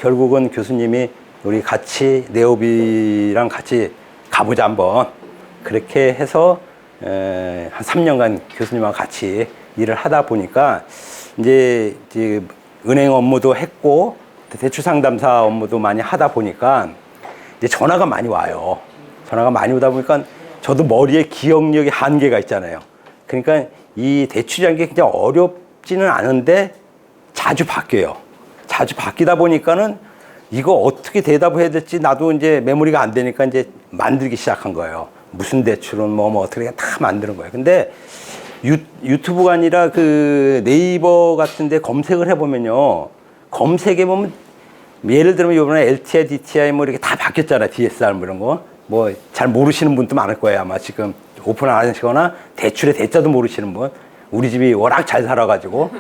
결국은 교수님이 우리 같이 네오비랑 같이 가보자 한번. 그렇게 해서 한 3년간 교수님하고 같이 일을 하다 보니까 이제 은행 업무도 했고 대출 상담사 업무도 많이 하다 보니까 이제 전화가 많이 와요. 전화가 많이 오다 보니까 저도 머리에 기억력이 한계가 있잖아요. 그러니까 이 대출이라는 게 굉장히 어렵지는 않은데 자주 바뀌어요. 자주 바뀌다 보니까는 이거 어떻게 대답을 해야 될지 나도 이제 메모리가 안 되니까 이제 만들기 시작한 거예요. 무슨 대출은 뭐 어떻게 다 만드는 거예요. 근데 유튜브가 아니라 그 네이버 같은 데 검색을 해보면요. 검색해 보면 예를 들면 이번에 LTI, DTI 뭐 이렇게 다 바뀌었잖아요. DSR 뭐 이런 거. 뭐 잘 모르시는 분도 많을 거예요. 아마 지금 오픈 안 하시거나 대출의 대자도 모르시는 분. 우리 집이 워낙 잘 살아가지고.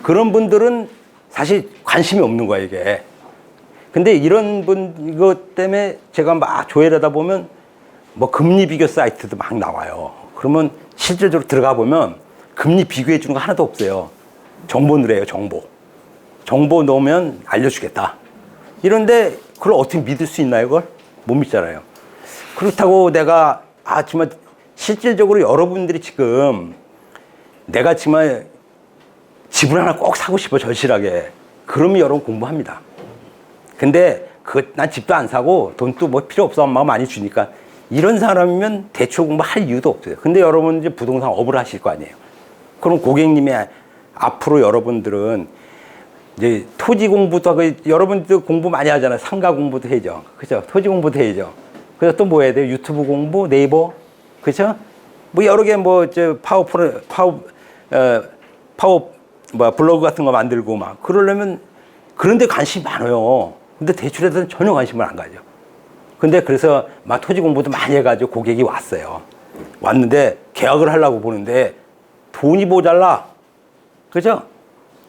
그런 분들은 사실 관심이 없는 거예요, 이게. 근데 이런 이것 때문에 제가 막 조회를 하다 보면 뭐 금리 비교 사이트도 막 나와요. 그러면 실질적으로 들어가 보면 금리 비교해 주는 거 하나도 없어요. 정보 넣으래요, 정보. 정보 넣으면 알려주겠다. 이런데 그걸 어떻게 믿을 수 있나요, 그걸? 못 믿잖아요. 그렇다고 내가, 정말 실질적으로 여러분들이 지금 내가 정말 집을 하나 꼭 사고 싶어, 절실하게. 그러면 여러분 공부합니다. 근데 난 집도 안 사고 돈도 뭐 필요 없어, 엄마가 많이 주니까. 이런 사람이면 대출 공부할 이유도 없어요. 근데 여러분 이제 부동산 업을 하실 거 아니에요. 그럼 고객님이 앞으로 여러분들은 이제 토지 공부도 하고, 여러분들 공부 많이 하잖아요. 상가 공부도 해야죠. 그죠? 토지 공부도 해야죠. 그래서 또 뭐 해야 돼요? 유튜브 공부, 네이버, 그죠? 뭐 여러 개 블로그 같은 거 만들고 막 그러려면 그런데 관심이 많아요. 근데 대출에 대해서는 전혀 관심을 안 가죠. 근데 그래서 막 토지 공부도 많이 해가지고 고객이 왔어요. 왔는데 계약을 하려고 보는데 돈이 모자라. 그죠?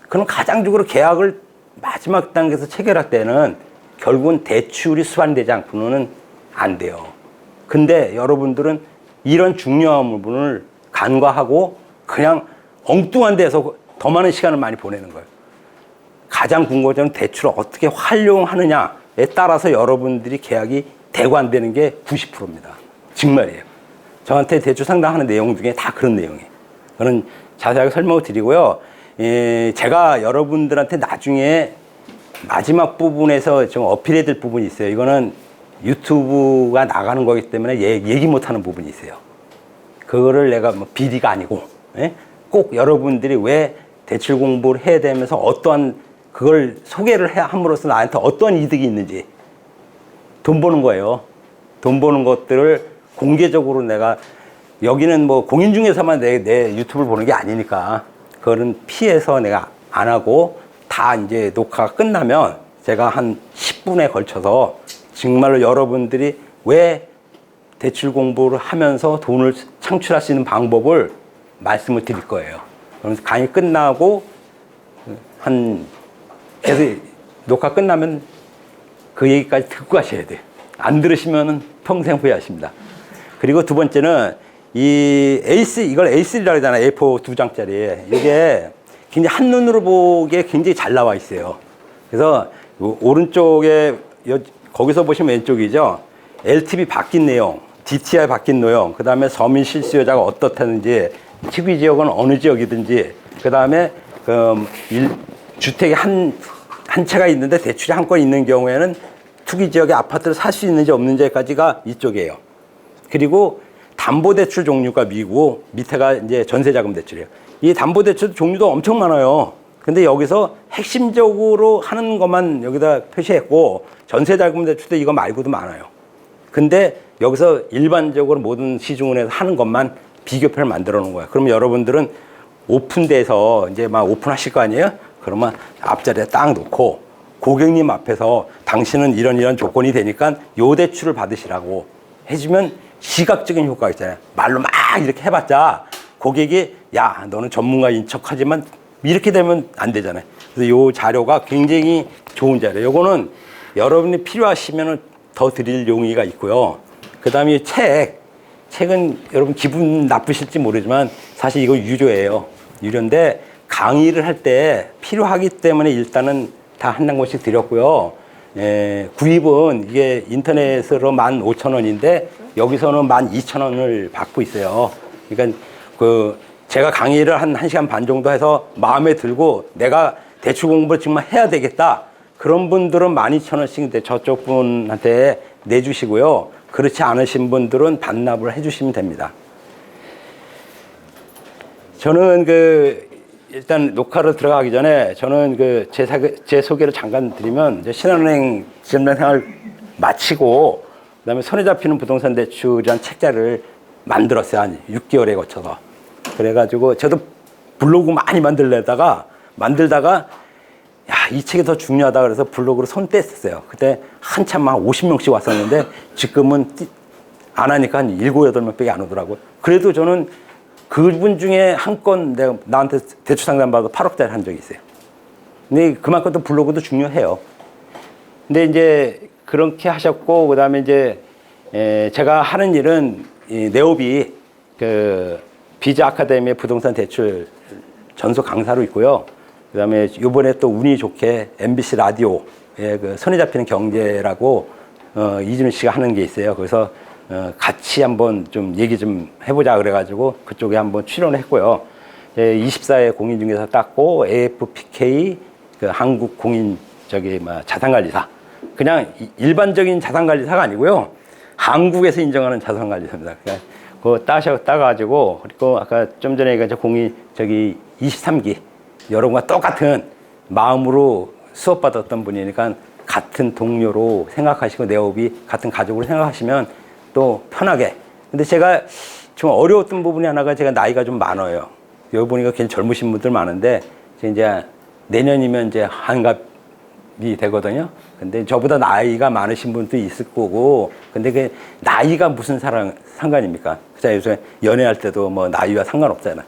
그럼 가장적으로 계약을 마지막 단계에서 체결할 때는 결국은 대출이 수반되지 않고는 안 돼요. 근데 여러분들은 이런 중요한 부분을 간과하고 그냥 엉뚱한 데서 더 많은 시간을 많이 보내는 거예요. 가장 궁금한 점은 대출을 어떻게 활용하느냐에 따라서 여러분들이 계약이 되고 안 되는 게 90%입니다. 정말이에요. 저한테 대출 상담하는 내용 중에 다 그런 내용이에요. 저는 자세하게 설명을 드리고요. 제가 여러분들한테 나중에 마지막 부분에서 좀 어필해야 될 부분이 있어요. 이거는 유튜브가 나가는 거기 때문에 얘기 못하는 부분이 있어요. 그거를 내가 뭐 비리가 아니고, 꼭 여러분들이 왜 대출 공부를 해야 되면서 어떠한 그걸 소개를 함으로써 나한테 어떠한 이득이 있는지. 돈 버는 거예요. 돈 버는 것들을 공개적으로 내가, 여기는 뭐 공인중개사만 내 유튜브를 보는 게 아니니까 그거는 피해서 내가 안 하고, 다 이제 녹화가 끝나면 제가 한 10분에 걸쳐서 정말로 여러분들이 왜 대출 공부를 하면서 돈을 창출할 수 있는 방법을 말씀을 드릴 거예요. 그래서 강의 끝나고 그래서 녹화 끝나면 그 얘기까지 듣고 가셔야 돼요. 안 들으시면 평생 후회하십니다. 그리고 두 번째는 이걸 A3라고 하잖아요. A4 2장짜리. 이게 굉장히 한눈으로 보기에 굉장히 잘 나와 있어요. 그래서 오른쪽에 거기서 보시면 왼쪽이죠. LTV 바뀐 내용, DTI 바뀐 내용, 그 다음에 서민 실수요자가 어떻다는지, 특위 지역은 어느 지역이든지, 그 다음에 주택이 한 채가 있는데 대출이 한 건 있는 경우에는 투기 지역의 아파트를 살 수 있는지 없는지까지가 이쪽이에요. 그리고 담보대출 종류가 미고, 밑에가 이제 전세자금 대출이에요. 이 담보대출 종류도 엄청 많아요. 근데 여기서 핵심적으로 하는 것만 여기다 표시했고, 전세자금 대출도 이거 말고도 많아요. 근데 여기서 일반적으로 모든 시중은행에서 하는 것만 비교표를 만들어 놓은 거예요. 그러면 여러분들은 오픈돼서 이제 막 오픈하실 거 아니에요? 그러면 앞자리에 딱 놓고 고객님 앞에서 당신은 이런 조건이 되니까 요 대출을 받으시라고 해주면 시각적인 효과가 있잖아요. 말로 막 이렇게 해봤자 고객이 야, 너는 전문가인 척하지만 이렇게 되면 안 되잖아요. 그래서 요 자료가 굉장히 좋은 자료예요. 요거는 여러분이 필요하시면 더 드릴 용의가 있고요. 그 다음에 책은 여러분 기분 나쁘실지 모르지만 사실 이거 유료예요. 유료인데 강의를 할 때 필요하기 때문에 일단은 다 한 권씩 드렸고요. 구입은 이게 인터넷으로 15,000원인데 여기서는 12,000원을 받고 있어요. 그러니까 제가 강의를 한 1시간 반 정도 해서 마음에 들고 내가 대출 공부를 정말 해야 되겠다. 그런 분들은 12,000원씩 저쪽 분한테 내주시고요. 그렇지 않으신 분들은 반납을 해주시면 됩니다. 저는 일단 녹화로 들어가기 전에 저는 제 소개를 잠깐 드리면 이제 신한은행 지점장 생활 마치고 그다음에 손에 잡히는 부동산 대출이라는 책자를 만들었어요. 한 6개월에 거쳐서. 그래가지고 저도 블로그 많이 만들다가 야, 이 책이 더 중요하다 그래서 블로그로 손 뗐었어요. 그때 한참 막 50명씩 왔었는데 지금은 안 하니까 한 7, 8명밖에 안 오더라고요. 그래도 저는 그분 중에 한 건 내가 나한테 대출 상담 받아서 8억짜리 한 적이 있어요. 근데 그만큼 또 블로그도 중요해요. 근데 이제 그렇게 하셨고, 그 다음에 이제 제가 하는 일은 네오비 비자 아카데미의 부동산 대출 전수 강사로 있고요. 그 다음에 요번에 또 운이 좋게 MBC 라디오에 손에 잡히는 경제라고 이준우 씨가 하는 게 있어요. 그래서 같이 한번 좀 얘기 좀 해보자 그래가지고 그쪽에 한번 출연을 했고요. 24회 공인중개사 땄고 AFPK 한국 공인 자산관리사, 그냥 일반적인 자산관리사가 아니고요. 한국에서 인정하는 자산관리사입니다. 그거 따가지고, 그리고 아까 좀 전에 공인 23기 여러분과 똑같은 마음으로 수업받았던 분이니까 같은 동료로 생각하시고 네오비 같은 가족으로 생각하시면 또 편하게. 근데 제가 좀 어려웠던 부분이 하나가 제가 나이가 좀 많아요. 여기 보니까 굉장히 젊으신 분들 많은데 이제 내년이면 이제 한갑이 되거든요. 근데 저보다 나이가 많으신 분도 있을 거고, 근데 그 나이가 무슨 상관입니까? 그자 요새 연애할 때도 뭐 나이와 상관없잖아.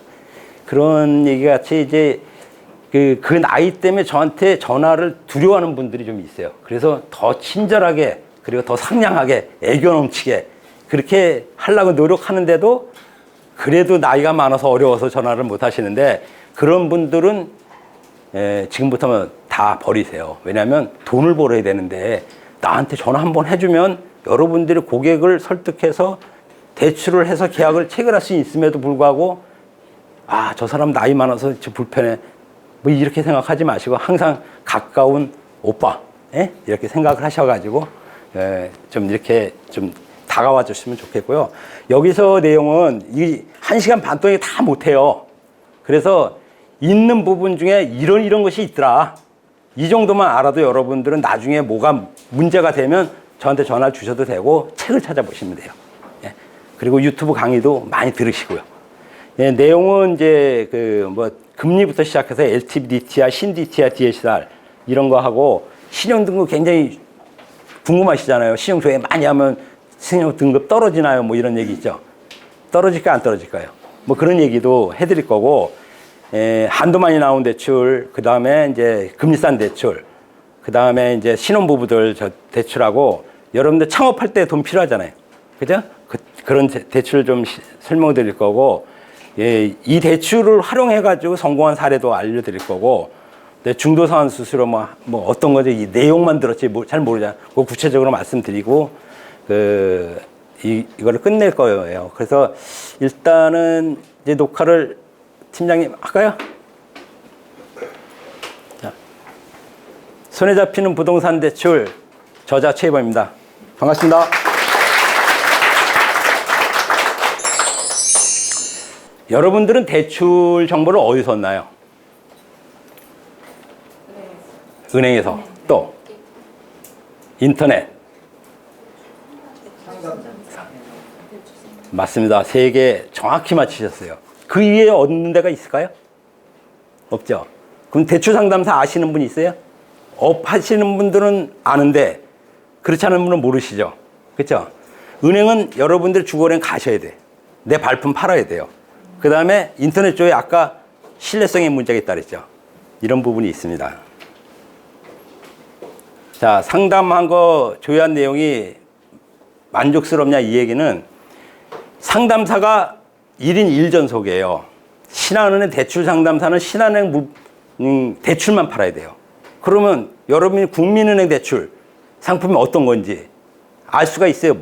그런 얘기 같이 이제 그 나이 때문에 저한테 전화를 두려워하는 분들이 좀 있어요. 그래서 더 친절하게 그리고 더 상냥하게 애교 넘치게 그렇게 하려고 노력하는데도 그래도 나이가 많아서 어려워서 전화를 못 하시는데, 그런 분들은 지금부터 다 버리세요. 왜냐하면 돈을 벌어야 되는데 나한테 전화 한번 해주면 여러분들이 고객을 설득해서 대출을 해서 계약을 체결할 수 있음에도 불구하고 저 사람 나이 많아서 불편해 뭐 이렇게 생각하지 마시고 항상 가까운 오빠 이렇게 생각을 하셔가지고 좀 이렇게 좀 다가와 주시면 좋겠고요. 여기서 내용은 이 1시간 반 동안 다 못해요. 그래서 있는 부분 중에 이런 것이 있더라, 이 정도만 알아도 여러분들은 나중에 뭐가 문제가 되면 저한테 전화를 주셔도 되고 책을 찾아보시면 돼요. 그리고 유튜브 강의도 많이 들으시고요. 내용은 이제 금리부터 시작해서 LTV, DTI, 신DTI, DSR 이런 거 하고, 신용등급 굉장히 궁금하시잖아요. 신용 조회 많이 하면 신용등급 떨어지나요? 뭐 이런 얘기 있죠. 떨어질까요? 안 떨어질까요? 뭐 그런 얘기도 해드릴 거고, 한도 많이 나온 대출, 그 다음에 이제 금리싼 대출, 그 다음에 이제 신혼부부들 대출하고, 여러분들 창업할 때 돈 필요하잖아요. 그죠? 그런 대출 좀 설명드릴 거고, 이 대출을 활용해가지고 성공한 사례도 알려드릴 거고, 중도상환 수수료 뭐 어떤 거죠? 이 내용만 들었지 잘 모르잖아요. 그거 구체적으로 말씀드리고, 이거를 끝낼 거예요. 그래서 일단은 이제 녹화를 팀장님 할까요? 자, 손에 잡히는 부동산 대출 저자 최희범입니다. 반갑습니다. 여러분들은 대출 정보를 어디서 얻나요? 은행에서. 또 인터넷. 맞습니다. 3개 정확히 맞히셨어요. 그 위에 얻는 데가 있을까요? 없죠. 그럼 대출 상담사 아시는 분 있어요? 업 하시는 분들은 아는데 그렇지 않은 분은 모르시죠. 그렇죠? 은행은 여러분들 주거은행 가셔야 돼. 내 발품 팔아야 돼요. 그 다음에 인터넷 쪽에 아까 신뢰성의 문제가 있다 그랬죠. 이런 부분이 있습니다. 자, 상담한 거 조회한 내용이 만족스럽냐 이 얘기는, 상담사가 1인 1전속이에요. 신한은행 대출 상담사는 신한은행 대출만 팔아야 돼요. 그러면 여러분이 국민은행 대출, 상품이 어떤 건지 알 수가 있어요?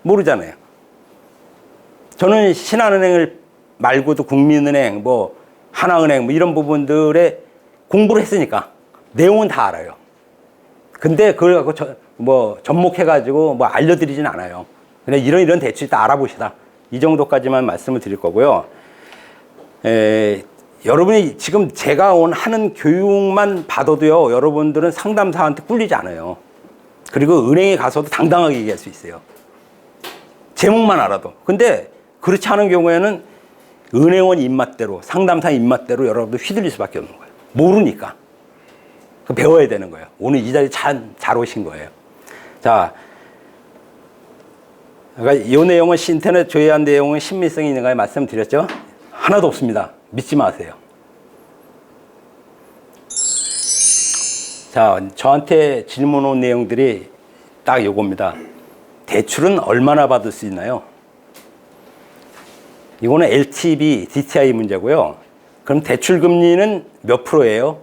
모르잖아요. 저는 신한은행을 말고도 국민은행, 뭐 하나은행 뭐 이런 부분들에 공부를 했으니까 내용은 다 알아요. 근데 그걸 갖고 뭐 접목해가지고 뭐 알려드리진 않아요. 그냥 이런 대출이 다 알아보시다. 이 정도까지만 말씀을 드릴 거고요. 여러분이 지금 제가 하는 교육만 받아도요, 여러분들은 상담사한테 꿀리지 않아요. 그리고 은행에 가서도 당당하게 얘기할 수 있어요. 제목만 알아도. 근데 그렇지 않은 경우에는 은행원 입맛대로, 상담사 입맛대로 여러분들 휘둘릴 수밖에 없는 거예요. 모르니까. 배워야 되는 거예요. 오늘 이 자리에 잘 오신 거예요. 자, 그러니까 이 내용은 인터넷 조회한 내용은 신빙성이 있는가 말씀드렸죠? 하나도 없습니다. 믿지 마세요. 자, 저한테 질문 온 내용들이 딱 요겁니다. 대출은 얼마나 받을 수 있나요? 이거는 LTV, DTI 문제고요. 그럼 대출 금리는 몇 프로예요?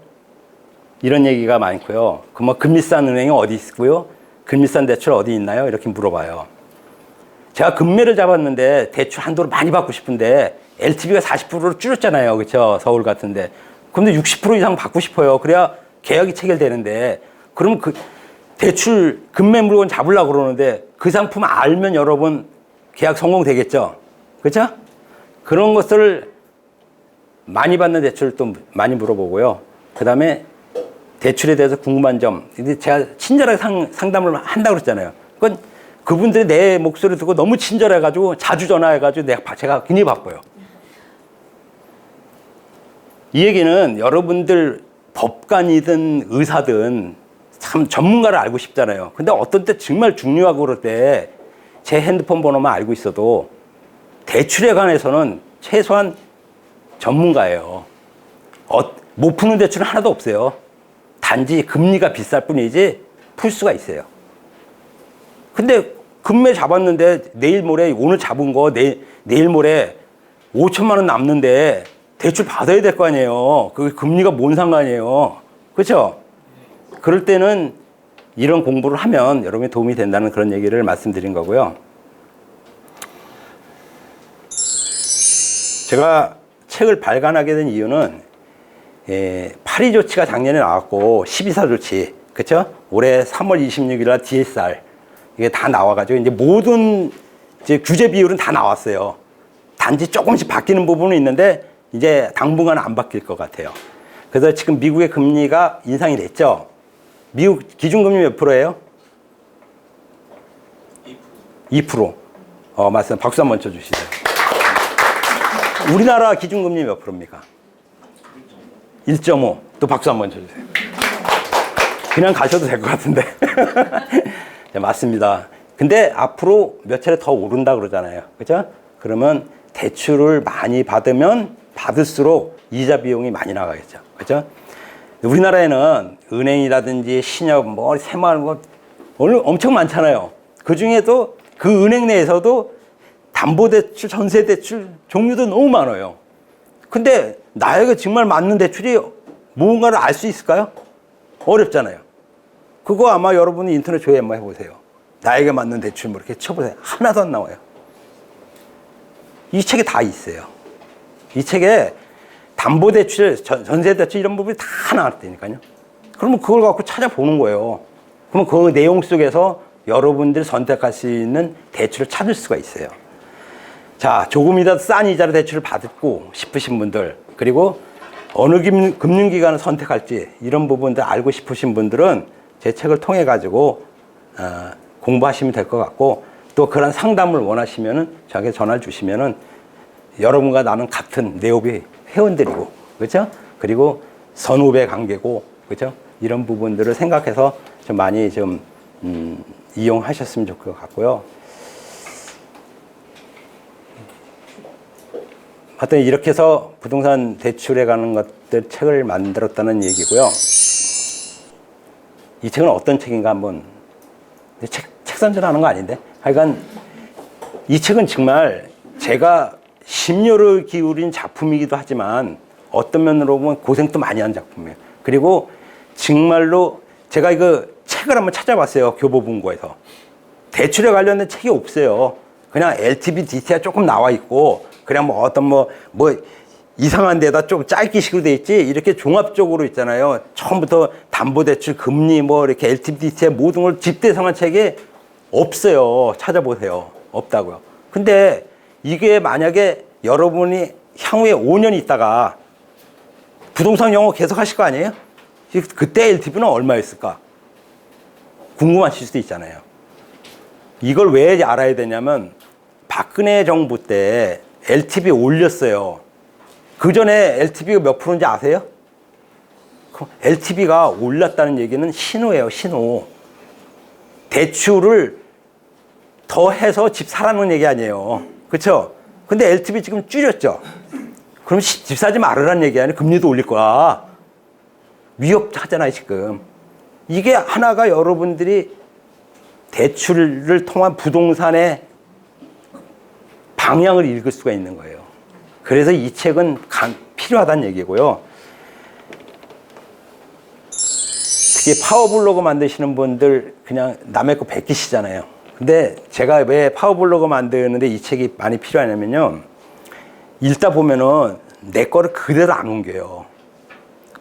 이런 얘기가 많고요. 그럼 뭐 금리 싼 은행이 어디 있고요? 금리 싼 대출 어디 있나요? 이렇게 물어봐요. 제가 금매를 잡았는데 대출 한도를 많이 받고 싶은데 LTV가 40%로 줄였잖아요. 그렇죠? 서울 같은데. 근데 60% 이상 받고 싶어요. 그래야 계약이 체결되는데, 그러면 그 대출 금매 물건 잡으려고 그러는데 그 상품 알면 여러분 계약 성공되겠죠? 그렇죠? 그런 것을 많이 받는 대출을 또 많이 물어보고요. 그 다음에 대출에 대해서 궁금한 점, 제가 친절하게 상담을 한다고 그랬잖아요. 그건 그분들이 내 목소리 듣고 너무 친절해가지고 자주 전화해가지고 제가 굉장히 바빠요. 이 얘기는 여러분들 법관이든 의사든 참 전문가를 알고 싶잖아요. 근데 어떤 때 정말 중요하고 그럴 때 제 핸드폰 번호만 알고 있어도 대출에 관해서는 최소한 전문가예요. 못 푸는 대출은 하나도 없어요. 단지 금리가 비쌀 뿐이지 풀 수가 있어요. 근데 금매 잡았는데 내일 모레 오늘 잡은 거 내일 모레 5천만 원 남는데 대출 받아야 될 거 아니에요. 그 금리가 뭔 상관이에요. 그렇죠? 그럴 때는 이런 공부를 하면 여러분이 도움이 된다는 그런 얘기를 말씀드린 거고요. 제가 책을 발간하게 된 이유는 8.2 조치가 작년에 나왔고 12.4 조치, 그렇죠? 올해 3월 26일 날 DSR 이게 다 나와가지고 이제 모든 이제 규제 비율은 다 나왔어요. 단지 조금씩 바뀌는 부분은 있는데 이제 당분간 안 바뀔 것 같아요. 그래서 지금 미국의 금리가 인상이 됐죠. 미국 기준금리 몇 프로예요? 2%. 맞습니다. 박수 한번 쳐주시죠. 우리나라 기준금리 몇 프로입니까? 1.5. 또 박수 한번 쳐주세요. 그냥 가셔도 될 것 같은데. 네, 맞습니다. 근데 앞으로 몇 차례 더 오른다 그러잖아요. 그죠? 그러면 대출을 많이 받으면 받을수록 이자 비용이 많이 나가겠죠. 그죠? 우리나라에는 은행이라든지 신협, 뭐, 새마을, 뭐, 오늘 엄청 많잖아요. 그 중에도 그 은행 내에서도 담보대출, 전세대출 종류도 너무 많아요. 근데 나에게 정말 맞는 대출이 무언가를 알 수 있을까요? 어렵잖아요. 그거 아마 여러분이 인터넷 조회 한번 해보세요. 나에게 맞는 대출 뭐 이렇게 쳐보세요. 하나도 안 나와요. 이 책에 다 있어요. 이 책에 담보대출, 전세대출 이런 부분이 다 나왔다니까요. 그러면 그걸 갖고 찾아보는 거예요. 그러면 그 내용 속에서 여러분들이 선택할 수 있는 대출을 찾을 수가 있어요. 자, 조금이라도 싼 이자로 대출을 받고 싶으신 분들, 그리고 어느 금융기관을 선택할지 이런 부분들 알고 싶으신 분들은 제 책을 통해 가지고 공부하시면 될 것 같고, 또 그런 상담을 원하시면은 저에게 전화를 주시면은 여러분과 나는 같은 네오비 회원들이고, 그렇죠? 그리고 선후배 관계고, 그렇죠? 이런 부분들을 생각해서 좀 많이 좀 이용하셨으면 좋을 것 같고요. 하여튼 이렇게 해서 부동산 대출에 관한 것들 책을 만들었다는 얘기고요. 이 책은 어떤 책인가 한번, 책 선전하는 거 아닌데? 하여간 이 책은 정말 제가 심려를 기울인 작품이기도 하지만 어떤 면으로 보면 고생도 많이 한 작품이에요. 그리고 정말로 제가 이거 책을 한번 찾아봤어요. 교보문고에서. 대출에 관련된 책이 없어요. 그냥 LTV, DTI 조금 나와 있고, 그냥 뭐 어떤 뭐 이상한 데다 좀 짧기식으로 돼 있지, 이렇게 종합적으로 있잖아요. 처음부터 담보대출, 금리, 뭐 이렇게 LTV, DTI 모든 걸 집대성한 책이 없어요. 찾아보세요. 없다고요. 근데 이게 만약에 여러분이 향후에 5년 있다가 부동산 영어 계속 하실 거 아니에요? 그때 LTV는 얼마였을까? 궁금하실 수도 있잖아요. 이걸 왜 알아야 되냐면 박근혜 정부 때 LTV 올렸어요. 그 전에 LTV가 몇 프로인지 아세요? LTV가 올랐다는 얘기는 신호예요, 신호. 대출을 더 해서 집 사라는 얘기 아니에요. 그렇죠? 근데 LTV 지금 줄였죠. 그럼 집 사지 말으라는 얘기 아니에요. 금리도 올릴 거야. 위협하잖아요, 지금. 이게 하나가 여러분들이 대출을 통한 부동산의 방향을 읽을 수가 있는 거예요. 그래서 이 책은 필요하다는 얘기고요. 특히 파워블로그 만드시는 분들 그냥 남의 거 베끼시잖아요. 근데 제가 왜 파워블로그 만드는데 이 책이 많이 필요하냐면요. 읽다 보면은 내 거를 그대로 안 옮겨요.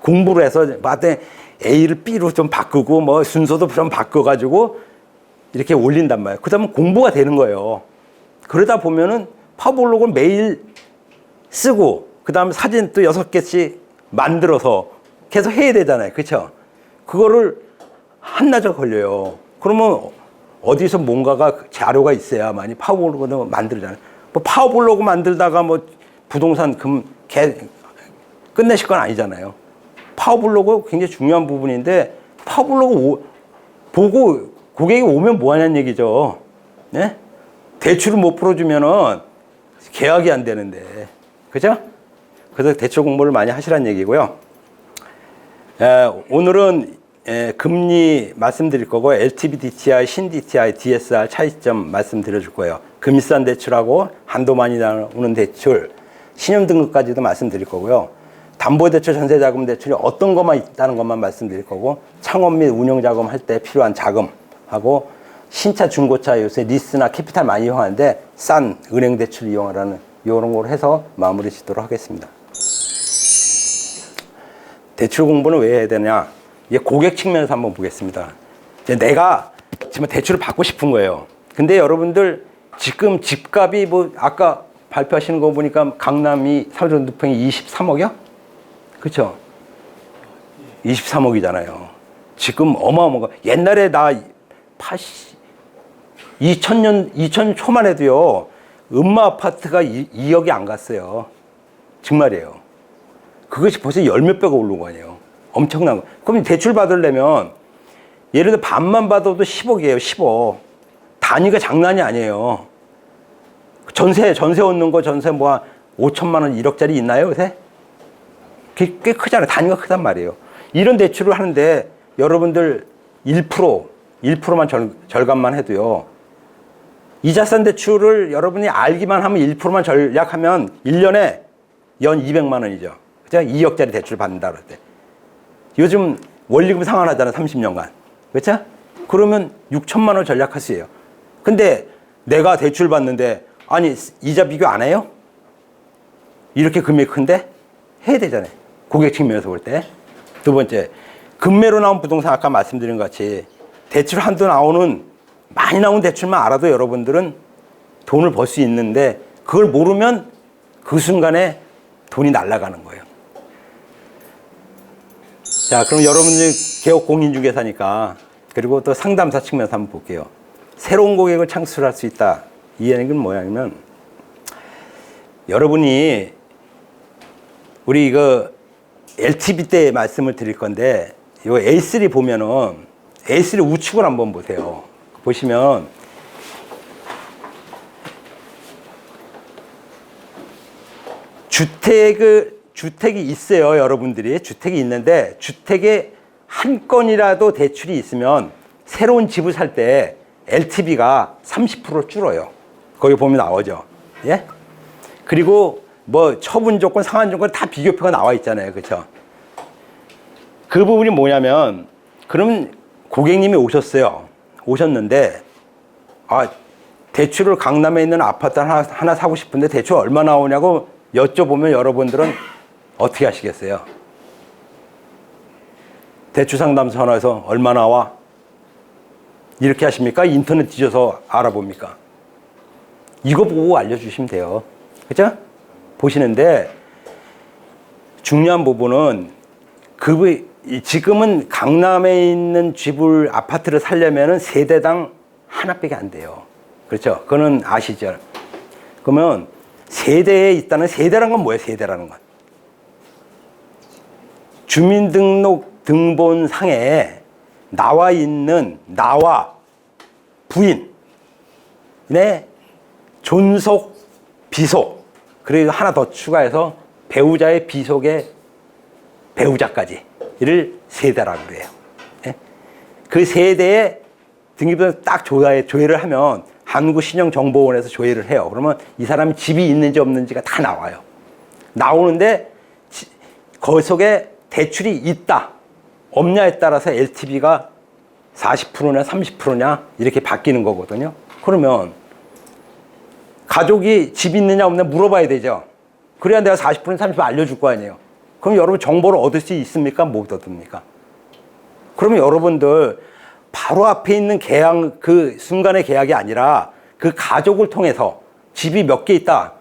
공부를 해서 마때 A를 B로 좀 바꾸고 뭐 순서도 좀 바꿔가지고 이렇게 올린단 말이에요. 그 다음에 공부가 되는 거예요. 그러다 보면은 파워블로그를 매일 쓰고 그 다음에 사진 또 6개씩 만들어서 계속 해야 되잖아요. 그렇죠? 그거를 한나절 걸려요. 그러면 어디서 뭔가가 자료가 있어야만이 파워블로그도 만들잖아요. 뭐 파워블로그 만들다가 뭐 부동산 끝내실 건 아니잖아요. 파워블로그 굉장히 중요한 부분인데 파워블로그 보고 고객이 오면 뭐 하냐는 얘기죠. 네? 대출을 못 풀어주면은 계약이 안 되는데. 그죠? 그래서 대출 공부를 많이 하시라는 얘기고요. 오늘은 금리 말씀드릴 거고 LTV, DTI, 신 DTI, DSR 차이점 말씀드려줄 거예요. 금리싼 대출하고 한도 많이 나오는 대출, 신용등급까지도 말씀드릴 거고요. 담보대출, 전세자금 대출이 어떤 것만 있다는 것만 말씀드릴 거고, 창업 및 운영자금 할 때 필요한 자금하고, 신차, 중고차 요새 리스나 캐피탈 많이 이용하는데 싼 은행 대출 이용하라는 이런 걸 해서 마무리 짓도록 하겠습니다. 대출 공부는 왜 해야 되냐? 이게 고객 측면에서 한번 보겠습니다. 이제 내가 지금 대출을 받고 싶은 거예요. 근데 여러분들 지금 집값이 뭐 아까 발표하시는 거 보니까 강남이 서울전두평이 23억이요? 그렇죠? 23억이잖아요. 지금 어마어마한 옛날에 나 2000년 초만 해도요. 음마 아파트가 2억이 안 갔어요. 정말이에요. 그것이 벌써 열몇 배가 오른 거 아니에요. 엄청난 거. 그럼 대출 받으려면 예를 들어 반만 받아도 10억이에요. 10억. 단위가 장난이 아니에요. 전세 얻는 거 전세 뭐 5천만 원 1억짜리 있나요 요새? 꽤 크잖아요. 단위가 크단 말이에요. 이런 대출을 하는데 여러분들 1%만 절감만 해도요. 이자싼 대출을 여러분이 알기만 하면 1%만 절약하면 1년에 연 200만 원이죠. 그죠? 2억짜리 대출 받는다 그럴 때. 요즘 원리금 상환하잖아요. 30년간. 그렇죠? 그러면 6천만 원 절약할 수 있어요. 근데 내가 대출 받는데 아니 이자 비교 안 해요? 이렇게 금액이 큰데? 해야 되잖아요. 고객 측면에서 볼 때. 두 번째, 금매로 나온 부동산 아까 말씀드린 것 같이 대출 한도 많이 나온 대출만 알아도 여러분들은 돈을 벌 수 있는데 그걸 모르면 그 순간에 돈이 날아가는 거예요. 자, 그럼 여러분들 개업 공인중개사니까 그리고 또 상담사 측면에서 한번 볼게요. 새로운 고객을 창출할 수 있다. 이 얘기는 뭐냐면 여러분이 우리 이거 LTV 때 말씀을 드릴 건데 이 A3 보면은 A3 우측을 한번 보세요. 보시면 주택이 있어요. 여러분들이 주택이 있는데 주택에 한 건이라도 대출이 있으면 새로운 집을 살 때 LTV가 30% 줄어요. 거기 보면 나오죠. 예? 그리고 뭐 처분 조건, 상한 조건 다 비교표가 나와 있잖아요. 그렇죠? 그 부분이 뭐냐면 그럼 고객님이 오셨는데, 대출을 강남에 있는 아파트 하나 사고 싶은데 대출 얼마 나오냐고 여쭤보면 여러분들은 어떻게 하시겠어요? 대출 상담소 전화해서 얼마 나와? 이렇게 하십니까? 인터넷 뒤져서 알아봅니까? 이거 보고 알려주시면 돼요. 그죠? 보시는데 중요한 부분은 지금은 강남에 있는 집을 아파트를 살려면은 세대당 하나밖에 안 돼요. 그렇죠? 그거는 아시죠? 그러면 세대에 있다는 세대라는 건 뭐예요? 세대라는 건 주민등록 등본상에 나와 있는 나와 부인의 존속, 비속, 그리고 하나 더 추가해서 배우자의 비속의 배우자까지를 세대라고 그래요. 예? 그 세대에 등기부에서 딱 조회를 하면 한국신용정보원에서 조회를 해요. 그러면 이 사람이 집이 있는지 없는지가 다 나와요. 나오는데 그 속에 대출이 있다, 없냐에 따라서 LTV가 40%냐 30%냐 이렇게 바뀌는 거거든요. 그러면 가족이 집 있느냐 없느냐 물어봐야 되죠. 그래야 내가 40%, 30% 알려줄 거 아니에요. 그럼 여러분 정보를 얻을 수 있습니까? 못 얻습니까? 그러면 여러분들 바로 앞에 있는 계약, 그 순간의 계약이 아니라 그 가족을 통해서 집이 몇 개 있다.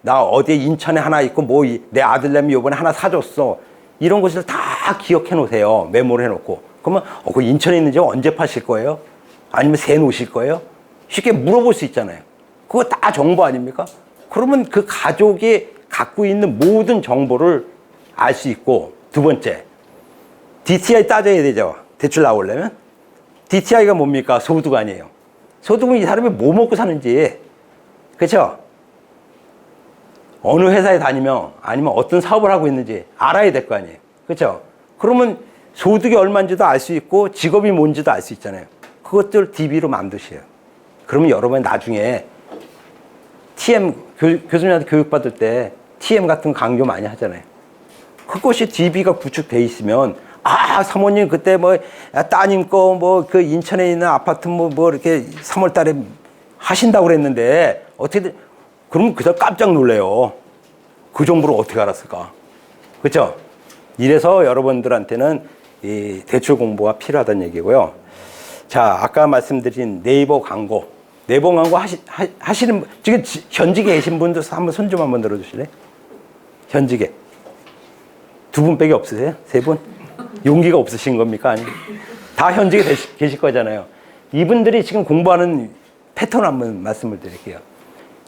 나 어디에 인천에 하나 있고 뭐 내 아들내미 요번에 하나 사줬어. 이런 것을 다 기억해 놓으세요. 메모를 해 놓고. 그러면 그 인천에 있는 집 언제 파실 거예요? 아니면 새 놓으실 거예요? 쉽게 물어볼 수 있잖아요. 그거 다 정보 아닙니까? 그러면 그 가족이 갖고 있는 모든 정보를 알 수 있고, 두 번째, DTI 따져야 되죠. 대출 나오려면. DTI가 뭡니까? 소득 아니에요. 소득은 이 사람이 뭐 먹고 사는지, 그렇죠? 어느 회사에 다니며 아니면 어떤 사업을 하고 있는지 알아야 될 거 아니에요. 그렇죠? 그러면 소득이 얼마인지도 알 수 있고 직업이 뭔지도 알 수 있잖아요. 그것들 DB로 만드세요. 그러면 여러분 나중에 TM, 교수님한테 교육받을 때 TM 같은 거 강조 많이 하잖아요. 그것이 DB가 구축돼 있으면, 사모님 그때 뭐 따님 거 뭐 그 인천에 있는 아파트 뭐 이렇게 3월 달에 하신다고 그랬는데 어떻게, 그러면 그저 깜짝 놀래요. 그 정보를 어떻게 알았을까? 그렇죠? 이래서 여러분들한테는 이 대출 공부가 필요하다는 얘기고요. 자, 아까 말씀드린 네이버 광고 하시는, 지금 현직에 계신 분들 한번 손 좀 한번 들어주실래요? 현직에. 두 분밖에 없으세요? 세 분? 용기가 없으신 겁니까? 아니, 다 현직에 계실 거잖아요. 이분들이 지금 공부하는 패턴 한번 말씀을 드릴게요.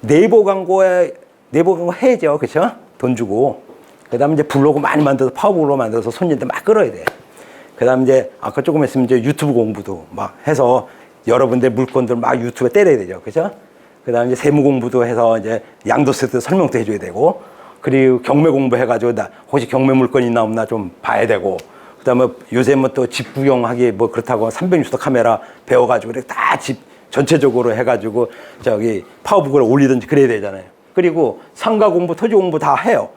네이버 광고 해야죠. 그쵸? 돈 주고. 그 다음에 이제 블로그 많이 만들어서 파워블로그 만들어서 손님들 막 끌어야 돼. 그 다음에 이제 아까 조금 했으면 이제 유튜브 공부도 막 해서 여러분들 물건들 막 유튜브에 때려야 되죠. 그죠? 그 다음에 이제 세무 공부도 해서 이제 양도세도 설명도 해줘야 되고, 그리고 경매 공부 해가지고 혹시 경매 물건이 있나 없나 좀 봐야 되고, 그 다음에 요새 뭐 또 집 구경하기 뭐 그렇다고 360도 카메라 배워가지고 이렇게 다 집 전체적으로 해가지고 저기 파워북을 올리든지 그래야 되잖아요. 그리고 상가 공부, 토지 공부 다 해요.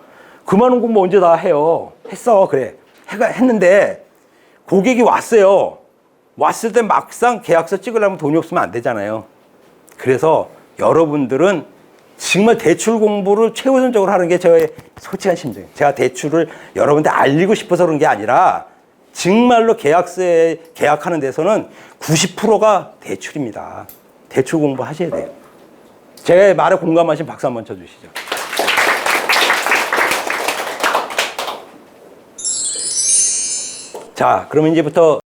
그 많은 공부 언제 다 해요? 했어. 그래. 했는데 고객이 왔어요. 왔을 때 막상 계약서 찍으려면 돈이 없으면 안 되잖아요. 그래서 여러분들은 정말 대출 공부를 최우선적으로 하는 게 저의 솔직한 심정이에요. 제가 대출을 여러분들 알리고 싶어서 그런 게 아니라 정말로 계약서에 계약하는 데서는 90%가 대출입니다. 대출 공부 하셔야 돼요. 제 말에 공감하신 박수 한번 쳐주시죠. 자, 그러면 이제부터